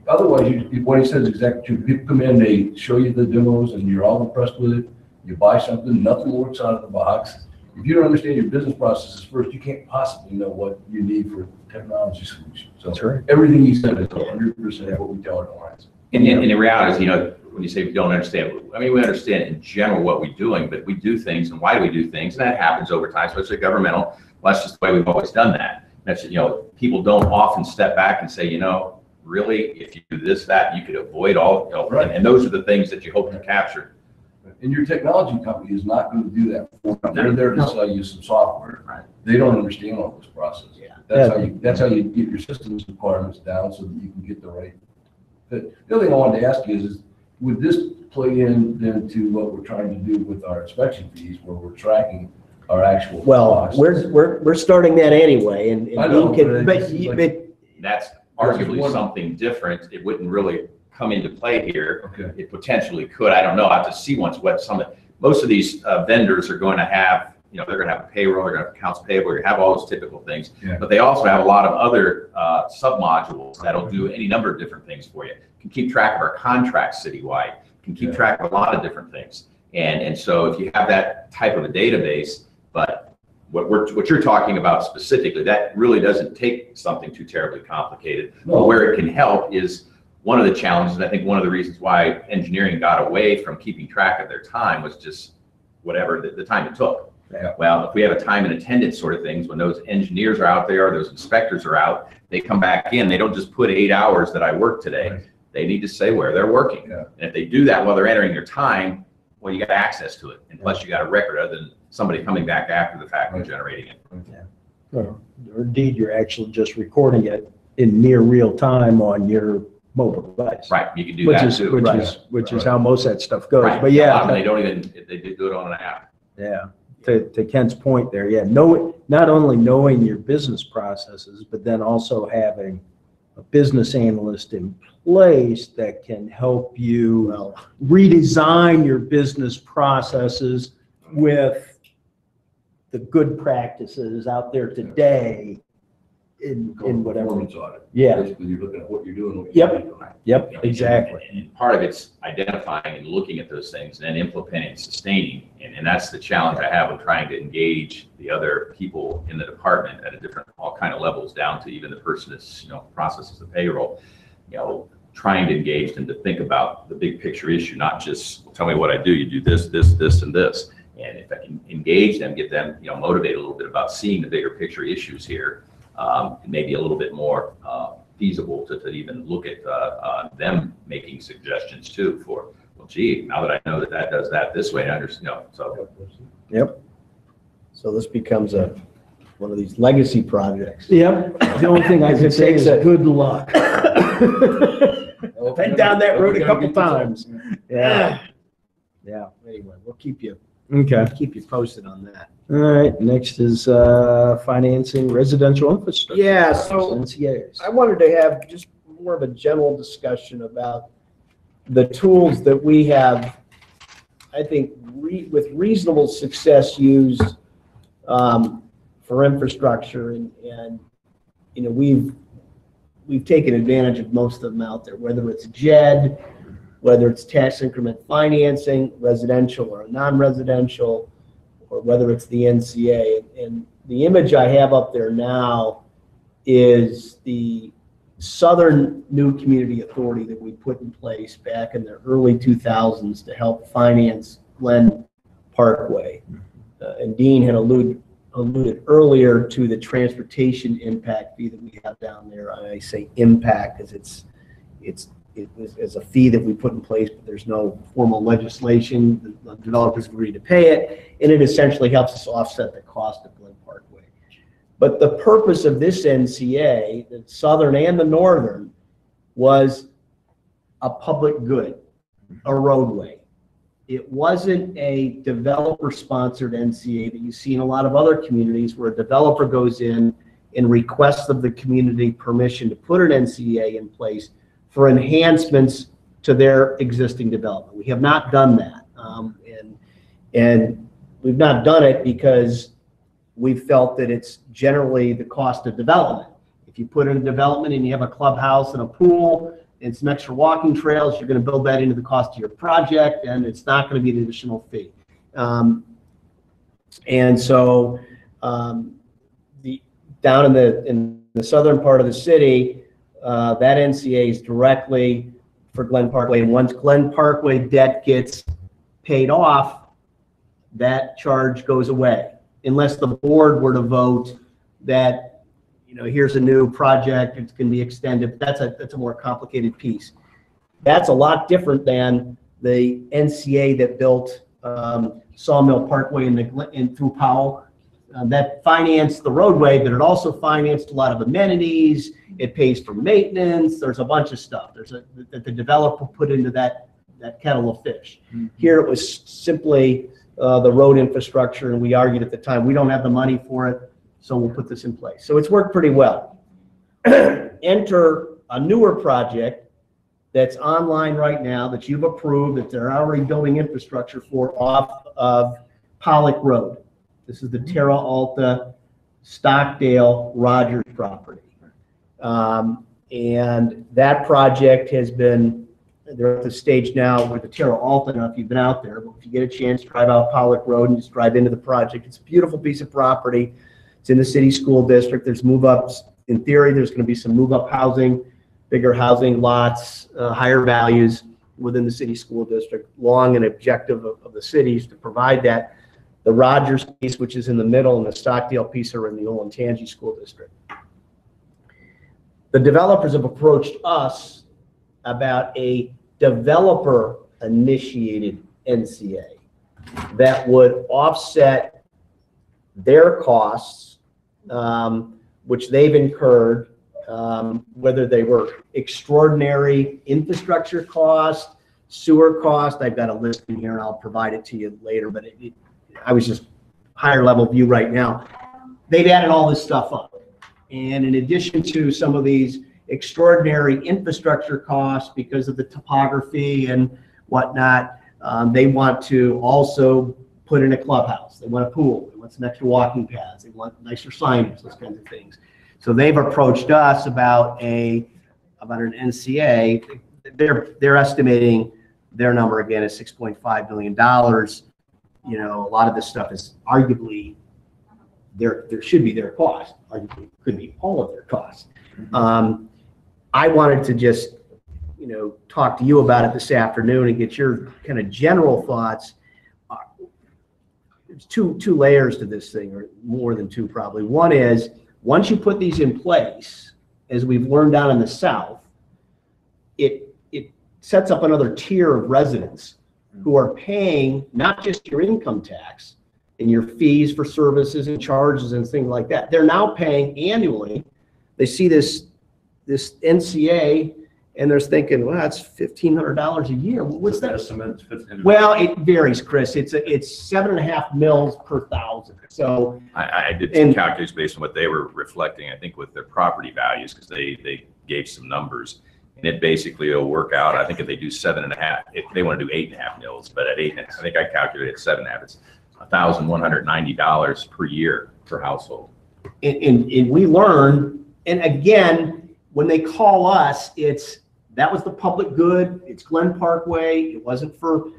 Otherwise, what he says is exactly true. People come in, they show you the demos, and you're all impressed with it. You buy something, nothing works out of the box. If you don't understand your business processes first, you can't possibly know what you need for technology solutions. So That's right. everything he said is 100% what we tell our clients. And the reality is, when you say we don't understand, I mean, we understand in general what we're doing, but we do things and why do we do things? And that happens over time, especially governmental. Well, that's just the way we've always done that. That's, people don't often step back and say, really, if you do this, that, you could avoid all, Right. and those are the things that you hope to capture. And your technology company is not going to do that for you. They're there to sell you some software. Right. They don't understand all this process. Yeah. That's how you get your systems requirements down so that you can get the right. The other thing I wanted to ask you is, would this play in then to what we're trying to do with our inspection fees, where we're tracking our actual Well, costs? we're starting that anyway, and I know, Dean but but it's just like- but That's That's arguably one- something different. It wouldn't really come into play here. Okay. It potentially could. I don't know. I have to see what most of these vendors are going to have. They're going to have a payroll, they're going to have accounts payable, they're going to have all those typical things. Yeah. But they also have a lot of other sub-modules that'll do any number of different things for you. Can keep track of our contracts citywide, can keep Yeah. track of a lot of different things. And so if you have that type of a database, but what you're talking about specifically, that really doesn't take something too terribly complicated. No. But where it can help is one of the challenges, and I think one of the reasons why engineering got away from keeping track of their time was just whatever the time it took. Yeah. Well, if we have a time and attendance sort of things, when those engineers are out there, or those inspectors are out, they come back in, they don't just put 8 hours that I worked today. Right. They need to say where they're working. Yeah. And if they do that while they're entering their time, well, you got access to it. And plus you got a record other than somebody coming back after the fact and Right. generating it. Or indeed, you're actually just recording it in near real time on your mobile device. Right, you can do Which that is, too. which is Right. how most of that stuff goes. Right. But A lot of them, yeah, they don't even, they do it on an app. yeah, to Ken's point there, yeah, not only knowing your business processes, but then also having a business analyst in place that can help you redesign your business processes with the good practices out there today in whatever. Performance audit. Yeah. Basically, you're looking at what you're doing. What you're Yep. not doing. Yep, exactly. And part of it's identifying and looking at those things and then implementing and sustaining. And that's the challenge I have when trying to engage the other people in the department at a different, all kind of levels, down to even the person that's, processes the payroll, trying to engage them to think about the big picture issue, not just tell me what I do. You do this, this, this, and this. And if I can engage them, get them, motivated a little bit about seeing the bigger picture issues here, maybe a little bit more feasible to even look at them making suggestions too for, well, gee, now that I know that that does that this way, I understand, so. Yep. So this becomes one of these legacy projects. Yep. The only thing I can say is good luck. Been down that road a couple times. Yeah. Yeah. Anyway, we'll keep you posted on that. All right, next is financing residential infrastructure. Yeah, so NCAs. I wanted to have just more of a general discussion about the tools that we have, I think, with reasonable success used for infrastructure, and you know, we've taken advantage of most of them out there, whether it's JED, whether it's tax increment financing, residential or non-residential, or whether it's the NCA. And the image I have up there now is the Southern New Community Authority that we put in place back in the early 2000s to help finance Glen Parkway. And Dean had alluded earlier to the transportation impact fee that we have down there. I say impact because it was a fee that we put in place, but there's no formal legislation. The developers agreed to pay it, and it essentially helps us offset the cost of Glen Parkway. But the purpose of this NCA, the Southern and the Northern, was a public good, a roadway. It wasn't a developer-sponsored NCA that you see in a lot of other communities where a developer goes in and requests of the community permission to put an NCA in place for enhancements to their existing development. We have not done that. And we've not done it because we've felt that it's generally the cost of development. If you put in a development and you have a clubhouse and a pool and some extra walking trails, you're going to build that into the cost of your project, and it's not going to be an additional fee. And so down in the southern part of the city, that NCA is directly for Glen Parkway. And once Glen Parkway debt gets paid off, that charge goes away. Unless the board were to vote that, you know, here's a new project, it's going to be extended. That's a more complicated piece. That's a lot different than the NCA that built Sawmill Parkway in through Powell. That financed the roadway, but it also financed a lot of amenities. It pays for maintenance. There's a bunch of stuff. That the developer put into that kettle of fish. Mm-hmm. Here it was simply the road infrastructure, and we argued at the time, we don't have the money for it, so we'll put this in place. So it's worked pretty well. Enter a newer project that's online right now that you've approved, that they're already building infrastructure for off of Pollock Road. This is the Terra Alta Stockdale Rogers property. And that project has been, they're at the stage now where the Terra Alta, I don't know if you've been out there, but if you get a chance, drive out Pollock Road and just drive into the project. It's a beautiful piece of property. It's in the city school district. There's move-ups. In theory, there's going to be some move-up housing, bigger housing lots, higher values within the city school district. Long and objective of the cities to provide that. The Rogers piece, which is in the middle, and the Stockdale piece are in the Olentangy School District. The developers have approached us about a developer-initiated NCA that would offset their costs, which they've incurred, whether they were extraordinary infrastructure costs, sewer costs. I've got a list in here, and I'll provide it to you later, but I was just higher level view right now. They've added all this stuff up. And in addition to some of these extraordinary infrastructure costs because of the topography and whatnot, they want to also put in a clubhouse. They want a pool. They want some extra walking paths. They want nicer signage, those kinds of things. So they've approached us about an NCA. They're estimating their number again is $6.5 billion. You know, a lot of this stuff is arguably there should be their cost. Arguably could be all of their costs. I wanted to just, you know, talk to you about it this afternoon and get your kind of general thoughts. There's two layers to this thing, or more than two probably. One is, once you put these in place as we've learned down in the South, it sets up another tier of residents who are paying not just your income tax and your fees for services and charges and things like that. They're now paying annually. They see this NCA and they're thinking, well, that's $1,500 a year. Well, what's that? Estimate? Well, it varies, Chris. It's 7.5 mils per thousand. So I did some calculations based on what they were reflecting, I think, with their property values, because they gave some numbers. And it basically will work out. I think if they do 7.5, if they want to do 8.5 mils, but at 8.5, I think I calculated 7.5, it's $1,190 per year per household. And we learn, and again, when they call us, that was the public good. It's Glen Parkway. It wasn't for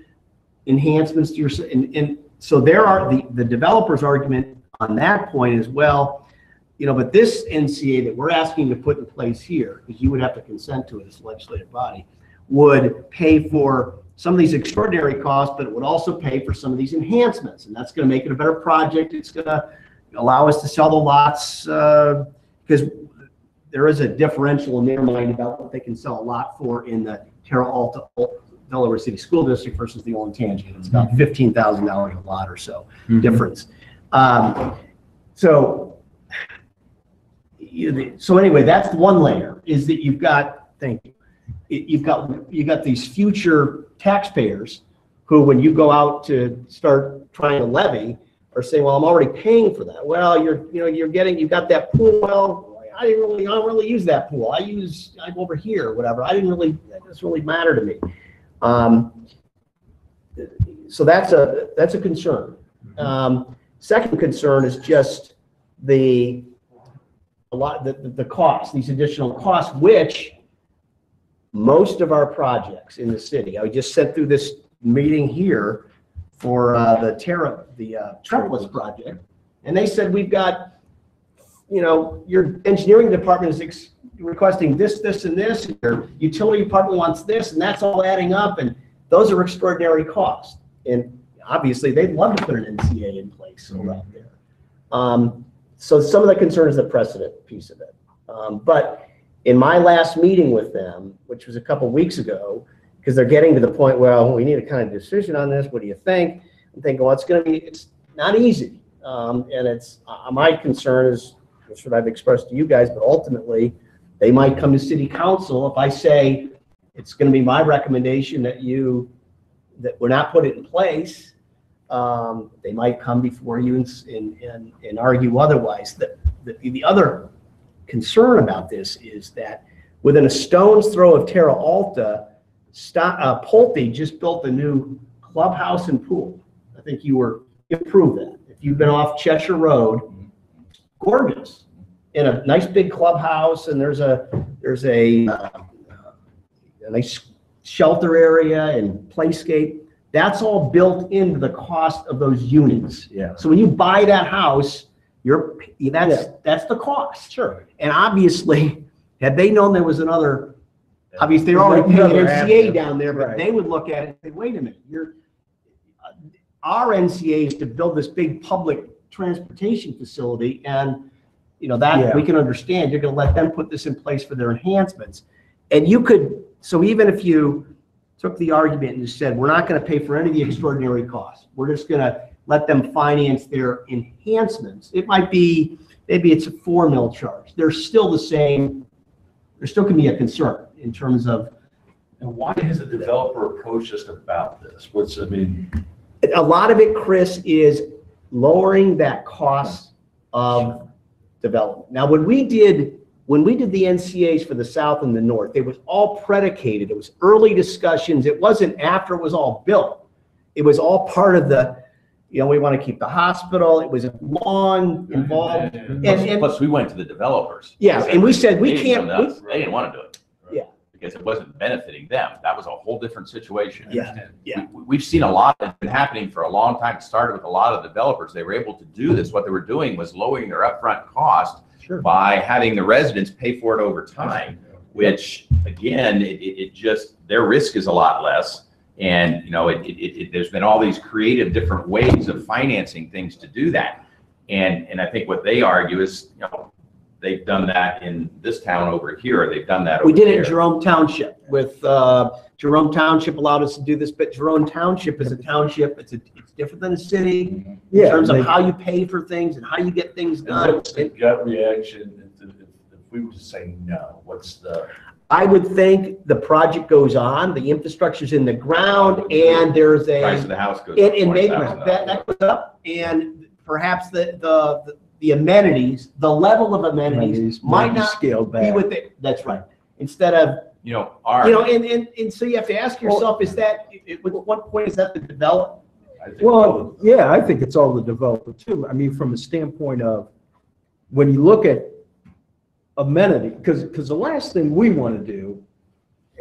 enhancements to your, and so there are the developer's argument on that point as well. You know, but this NCA that we're asking to put in place here, because you would have to consent to it as a legislative body, would pay for some of these extraordinary costs, but it would also pay for some of these enhancements. And that's going to make it a better project. It's going to allow us to sell the lots because there is a differential in their mind about what they can sell a lot for in the Terra Alta Delaware City School District versus the Olentangy. It's about $15,000 a lot or so difference. So anyway, that's one layer, is that you've got, you've got these future taxpayers who, when you go out to start trying to levy, are saying, well, I'm already paying for that. Well, you've got that pool. Well, I don't really use that pool. I go over here or whatever. That doesn't really matter to me. So that's a concern. Second concern is just the cost, these additional costs, which most of our projects in the city, I just sent through this meeting here for the Trepless project, and they said, we've got, your engineering department is requesting this, and this, and your utility department wants this, and that's all adding up, and those are extraordinary costs. And obviously, they'd love to put an NCA in place around there. So some of the concern is the precedent piece of it. But in my last meeting with them, which was a couple weeks ago, because they're getting to the point, well, we need a kind of decision on this. What do you think? I'm thinking, well, it's not easy. And it's my concern is what I've expressed to you guys, but ultimately they might come to city council if I say it's going to be my recommendation that we're not put it in place. They might come before you and argue otherwise. The other concern about this is that within a stone's throw of Terra Alta, Pulte just built a new clubhouse and pool. I think you approved that. If you've been off Cheshire Road, gorgeous, in a nice big clubhouse, and there's a nice shelter area and playscape. That's all built into the cost of those units. Yeah. So when you buy that house, that's the cost. Sure. And obviously, had they known there was another, obviously they're already paying an NCA down there, but they would look at it and say, wait a minute, our NCA is to build this big public transportation facility, and we can understand you're going to let them put this in place for their enhancements. And so even if you took the argument and just said, we're not going to pay for any of the extraordinary costs, we're just going to let them finance their enhancements. It might be, maybe it's a 4 mil charge. They're still the same. There still can be a concern in terms of. And why has the developer approached us about this? A lot of it, Chris, is lowering that cost of development. Now, when we did the NCAs for the South and the North, it was all predicated. It was early discussions. It wasn't after it was all built. It was all part of the, we want to keep the hospital. It was long involved. Plus, we went to the developers. Yeah, and we said, we can't. They didn't want to do it. Yeah. Because it wasn't benefiting them. That was a whole different situation. Yeah. We've seen a lot that's been happening for a long time. It started with a lot of developers. They were able to do this. What they were doing was lowering their upfront cost by having the residents pay for it over time, which again, it just, their risk is a lot less. And, there's been all these creative different ways of financing things to do that. And I think what they argue is, they've done that in this town over here, they've done that over We did it in there. Jerome Township with, Jerome Township allowed us to do this, but Jerome Township is a township. It's different than a city in Yeah, terms of they- how you pay for things and how you get things And done. what's the gut reaction if we were to say no? What's the? I would think the project goes on, the infrastructure's in the ground, and there's Price of a, the house goes up and maybe $20,000. that goes up, and perhaps the amenities, the level of amenities might not scaled be back. with it. That's right. Instead of, You know, and so you have to ask yourself, is that, at what point is that the develop? I think Well, yeah, I think it's all the developer too. I mean, from a standpoint of, when you look at amenity, because the last thing we want to do,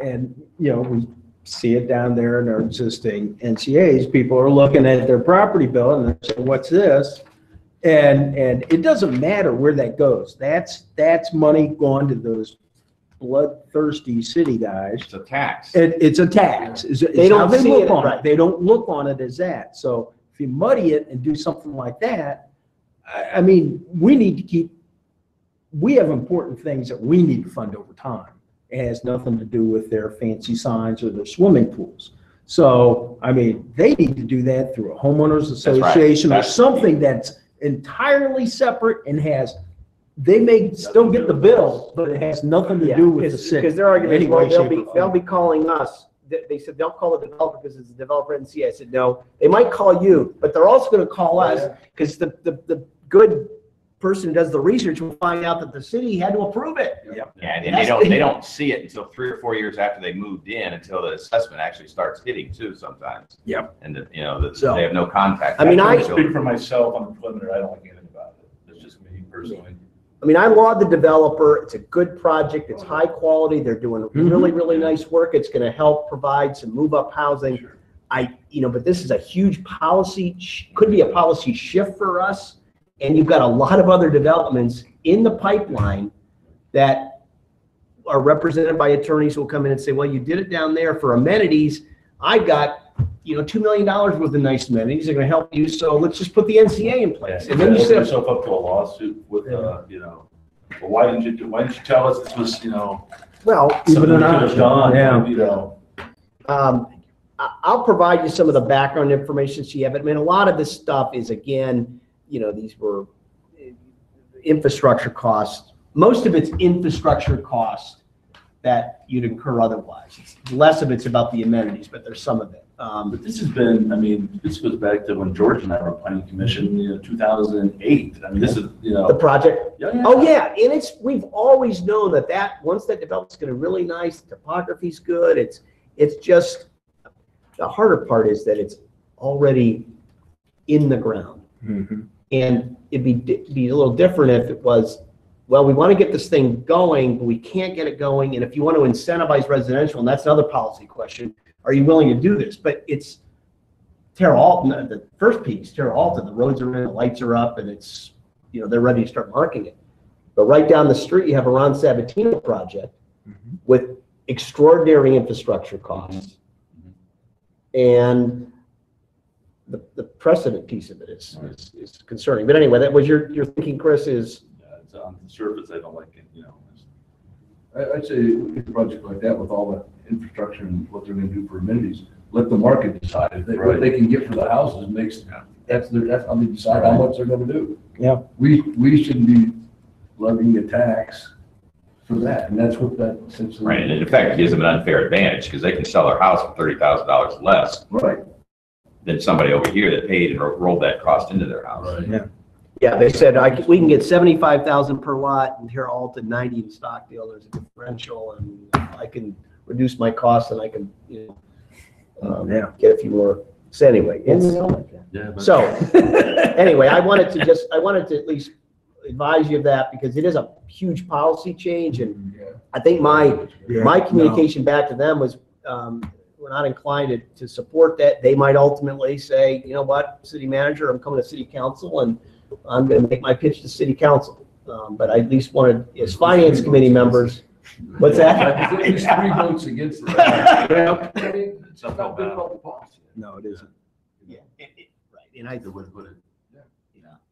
and, we see it down there in our existing NCAs, people are looking at their property bill and they're saying, what's this? And it doesn't matter where that goes. That's money going to those bloodthirsty city guys. it's a tax. It's a tax. They don't see look it, on right. They don't look on it as that. So if you muddy it and do something like that, I mean, we have important things that we need to fund over time. It has nothing to do with their fancy signs or their swimming pools. So, I mean, they need to do that through a homeowners right. association or That's- something that's entirely separate and they may still get the bill, but it has nothing to do with the city. Because their argument is, in well, any way, shape, or they'll form. be calling us. They said they'll call the developer because it's a developer NCA. I said, no, they might call you, but they're also going to call us because the good person who does the research will find out that the city had to approve it. Yeah, and they don't see it until 3 or 4 years after they moved in, until the assessment actually starts hitting too sometimes. Yep. And So- they have no contact. I mean, I until- speak for myself on the preliminary, I don't like anything about it. It's just me personally. I mean, I laud the developer. It's a good project. It's high quality. They're doing really, really nice work. It's going to help provide some move-up housing. Sure. But this is a huge policy, could be a policy shift for us. And you've got a lot of other developments in the pipeline that are represented by attorneys who will come in and say, well, you did it down there for amenities. I got, $2 million worth of nice amenities. They're going to help you. So let's just put the NCA in place. And then you Open say, yourself up to a lawsuit with, well, why didn't you tell us this was, well, something we could an have done, Yeah. I'll provide you some of the background information so you have it. I mean, a lot of this stuff is, again, these were infrastructure costs. Most of it's infrastructure costs that you'd incur otherwise. Less of it's about the amenities, but there's some of it. But this has been, this goes back to when George and I were planning commission, 2008. I mean, this is, The project, yeah. oh yeah, and we've always known that once that develops, it's gonna be really nice, the topography's good, it's just, the harder part is that it's already in the ground. Mhm. And it'd be a little different if it was, well, we want to get this thing going, but we can't get it going. And if you want to incentivize residential, and that's another policy question, are you willing to do this? But it's Terra Alta, the first piece, Terra Alta, the roads are in, the lights are up, and it's, they're ready to start marking it. But right down the street, you have a Ron Sabatino project with extraordinary infrastructure costs. And the precedent piece of it is concerning. But anyway, that was your thinking, Chris, is, It's on the surface, I don't like it, I'd say a project like that with all the infrastructure and what they're gonna do for amenities, let the market decide. If they, what they can get for the houses that's how they decide how much they're gonna do. Yeah. We shouldn't be levying a tax for that, and that's what that essentially. Right, and in effect, it gives them an unfair advantage, because they can sell their house for $30,000 less Right, than somebody over here that paid and rolled that cost into their house. right. yeah, they said, we can get 75,000 per lot, and Terra Alta 90 in Stockdale, there's a differential, and I can reduce my costs, and I can, get a few more. So anyway, Yeah. but- so, anyway, I wanted to at least advise you of that, because it is a huge policy change, and Yeah. I think my Yeah, communication back to them was, we're not inclined to support that. They might ultimately say, you know what, city manager, I'm coming to city council and I'm gonna make my pitch to city council. But I at least wanted, as finance committee members, what's that? There's at least 3 votes against it. I mean, It's not that bad. public policy. No, it isn't. Yeah, right, and It would,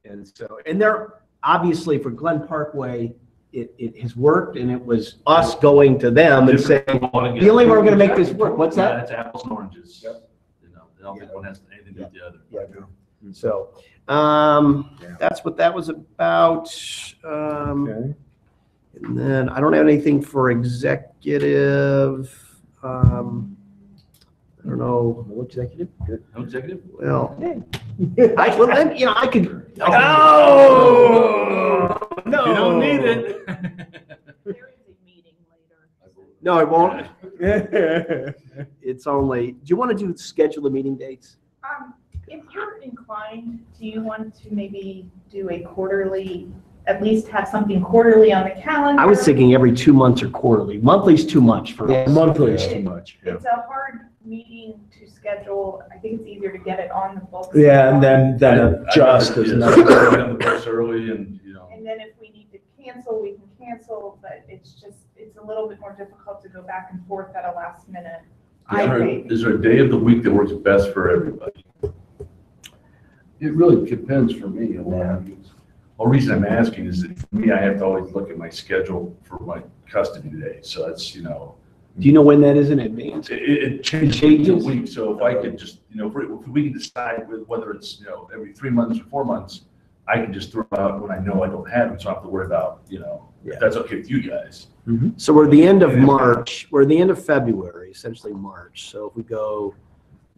and so, and they're, obviously for Glen Parkway, it has worked, and it was us going to them and saying, the only way we're gonna make this work, what's Yeah, that? it's apples and oranges. Yep. You know, I don't think one has anything to do with the other. Yeah. So, that's what that was about. Okay. And then I don't have anything for executive. I don't know. No executive? Good. No executive? Well, well, then, I could. Oh, no. You don't need it. There is a meeting later. No, it won't. It's only, do you want to schedule the meeting dates? If you're inclined, do you want to maybe do a quarterly, at least have something quarterly on the calendar? I was thinking every 2 months or quarterly. Monthly's too much for us. Monthly is too much. It's a hard meeting to schedule. I think it's easier to get it on the books. Yeah, and then adjust as Yes, necessary. get on the books early and, you know. And then if we need to cancel, we can cancel, but it's a little bit more difficult to go back and forth at a last minute. I think. Is there a day of the week that works best for everybody? It really depends for me a lot. The reason I'm asking is that for me, I have to always look at my schedule for my custody days. So that's, you know, Do you know when that is in advance? it changes week to week. So if I could just, you know, if we can decide whether it's, you know, every 3 months or 4 months, I can just throw out when I know I don't have it. So I don't have to worry about, you know, if that's okay with you guys. So we're the end of March, we're the end of February, essentially March. So if we go,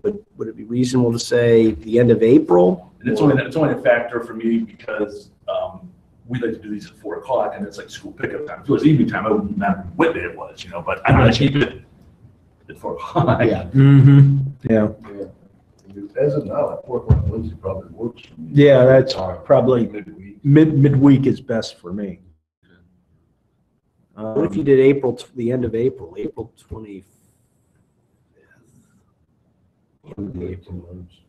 would it be reasonable to say the end of April? And it's only a factor for me because we like to do these at 4 o'clock and it's like school pickup time. If it was evening time, I wouldn't matter what day it was, you know, but I'm gonna keep it at 4 o'clock. Yeah. Mm-hmm. Yeah. As of now, at 4 o'clock Wednesday probably works for me. Yeah, that's probably Midweek. midweek is best for me. What if you did April, the end of April, April 25th? You want Yeah. 2 months?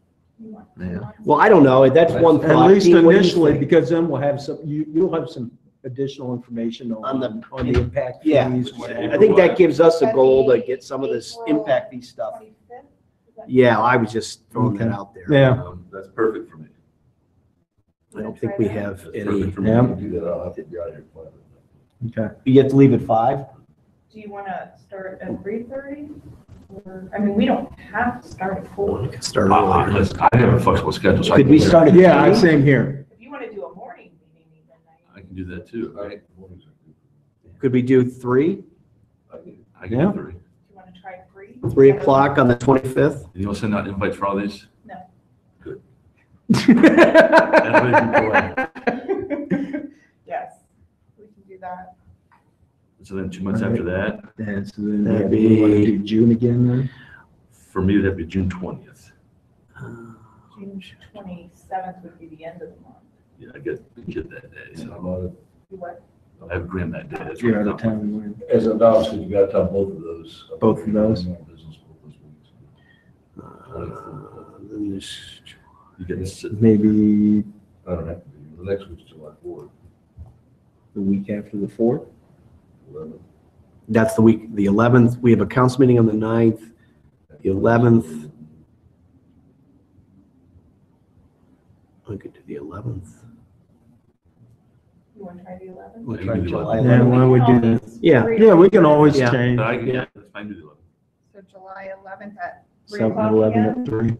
Well, I don't know, that's one At thought. least Dean, what do you initially, think? because then we'll have you'll have some additional information on the impact Yeah. fees. what have I think that gives us a goal to get some of this April impact fee stuff. 25th? Is that- Yeah, I was just throwing that Okay. out there. Yeah. That's perfect for me. I don't think we have That's any, perfect for me. Yeah. Do that, I'll have to be out here planning. Okay. you have to leave at 5? Do you want to start at 3:30? Or, I mean, we don't have to start at 4. We could start earlier. Listen, I have a flexible schedule, so I Could can we do that. start at Yeah, 3? same here. If you want to do a morning meeting, even, I can do that too. Right. Could we do 3? I can Yeah. do 3. do you want to try 3? 3 o'clock on the 25th? You want to send out invites for all these? No. Good. That way people Yes, we can do that. So then 2 months after that, And so then That'd we want to be- do June again then? for me, that'd be June 20th. June 27th would be the end of the month. Yeah, I get that day. And So I'm out of- You what? I have a grand that day. That's You're right. out of town when? As a novice, you gotta tell both of those. Both of those? I'm on business both those weeks. Then there's- You get this. Maybe I don't have to be, the next week's July 4th. the week after the 4th? 11th. That's the week, the 11th. We have a council meeting on the 9th, the 11th. I could do the 11th. You want to try the 11th? We'll Yeah, try you can do July 11th. Yeah, 11th. why don't we do that? Yeah. Yeah, we can always Yeah. change. I can, yeah, that's fine, do the 11th. So July 11th at 3 7, o'clock 11 again? at 3.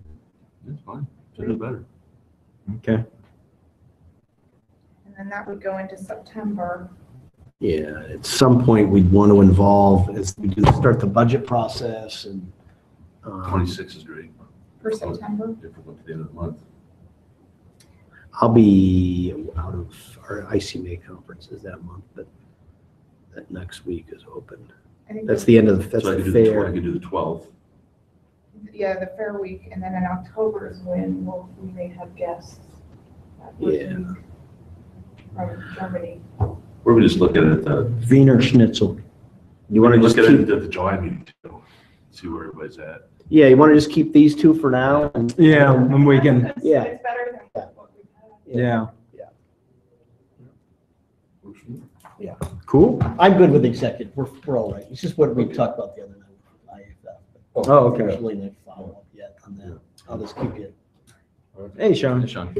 That's fine. Sooner the better. Okay. And then that would go into September. Yeah, at some point, we'd want to involve, as we do, start the budget process and. 26 is great. For September? If we look at the end of the month. I'll be out of our ICMA conferences that month, but that next week is open. I think That's the end of, that's So I the could do the fair. I could do the 12th. Yeah, the fair week, and then in October is when we may have guests. that first Yeah. week From Germany. We're gonna just look at it, Wiener Schnitzel. You want to look just at it keep, at the July meeting too. See where everybody's at. yeah, you want to just keep these two for now? and- Yeah, and we can, It's- Yeah. It's better than what we've had. yeah. Works for me. Cool. I'm good with executive. We're all right. It's just what we talked about the other night. Oh, okay. There's really no follow-up yet on that. I'll just keep you Hey, Sean. Sean.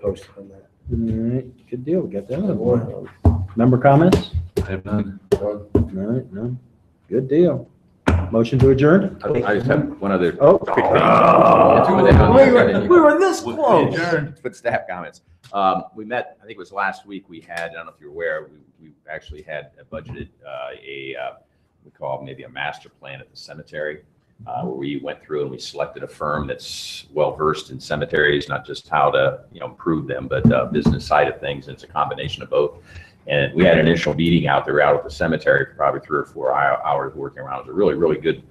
posted on that. right, good deal, we got that one. Member comments? I have none. All right, no, good deal. Motion to adjourn? I just have one other Oh. quick thing. We were this We close. adjourned. Put staff comments. We met, I think it was last week, we had, I don't know if you're aware, we actually had budgeted we call maybe a master plan at the cemetery, where we went through and we selected a firm that's well-versed in cemeteries, not just how to, improve them, but business side of things. And it's a combination of both. And we had an initial meeting out there out at the cemetery for probably 3 or 4 hours working around. It was a really, really good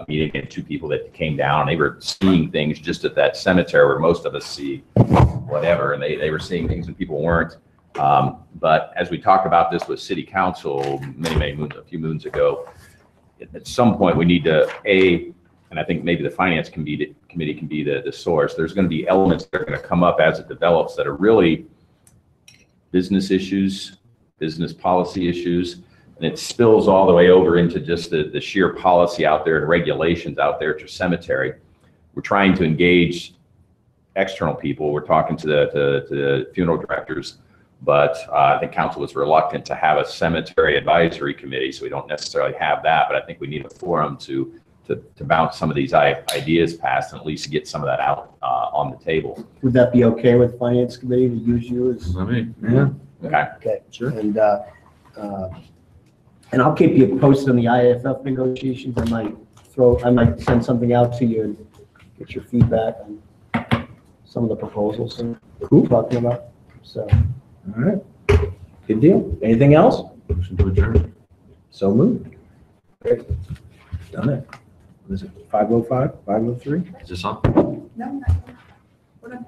meeting, and 2 people that came down. They were seeing things just at that cemetery where most of us see whatever, and they were seeing things and people weren't. But as we talked about this with city council a few moons ago, at some point we need to, and I think maybe the finance committee can be the source. There's going to be elements that are going to come up as it develops that are really business issues, business policy issues, and it spills all the way over into just the sheer policy out there and regulations out there at your cemetery. We're trying to engage external people. We're talking to the funeral directors, but I think council was reluctant to have a cemetery advisory committee, so we don't necessarily have that, but I think we need a forum to bounce some of these ideas past and at least get some of that out on the table. Would that be okay with finance committee to use you as? Yeah, Okay. Okay, sure. and I'll keep you posted on the IFF negotiations. I might send something out to you and get your feedback on some of the proposals and we're talking about. So, All right, good deal. Anything else? Motion to adjourn. So moved. Done it. What is it, 5:05, 5:03? Is this on? No, we're done.